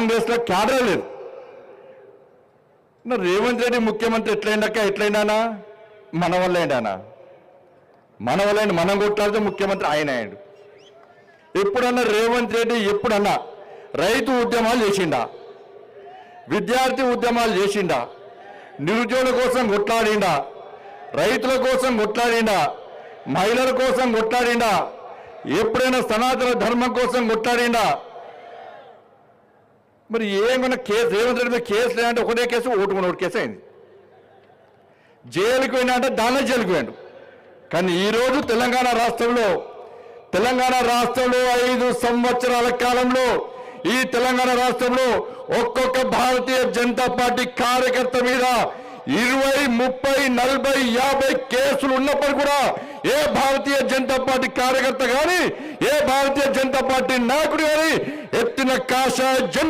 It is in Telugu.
కాంగ్రెస్లో క్యాడర్ లేదు. రేవంత్ రెడ్డి ముఖ్యమంత్రి ఎట్లయినా మన వల్ల ఏంటన్నా, మన వల్ల మనం కొట్లాడితే ముఖ్యమంత్రి ఆయన అయ్యాడు. ఎప్పుడన్నా రేవంత్ రెడ్డి ఎప్పుడన్నా రైతు ఉద్యమాలు చేసిండా, విద్యార్థి ఉద్యమాలు చేసిండా, నిరుద్యోగుల కోసం కొట్లాడిండా, రైతుల కోసం కొట్లాడిండా, మహిళల కోసం కొట్లాడిండా, ఎప్పుడైనా సనాతన ధర్మం కోసం కొట్లాడిండా? మరి ఏమన్నా కేసు రేవంత్ రెడ్డి మీద కేసు లేదంటే ఒకటే కేసు, ఒకటి కేసు అయింది. జైలుకి పోయినా అంటే దానిలో జైలుకి పోయాడు. కానీ ఈరోజు తెలంగాణ రాష్ట్రంలో 5 సంవత్సరాల కాలంలో ఈ తెలంగాణ రాష్ట్రంలో ఒక్కొక్క భారతీయ జనతా పార్టీ కార్యకర్త మీద 20, 30, 40, 50 కేసులు ఉన్నప్పుడు కూడా ఏ భారతీయ జనతా పార్టీ కార్యకర్త కానీ ఏ భారతీయ జనతా పార్టీ నాయకుడు కానీ ఎత్తిన కాషాయ జెండా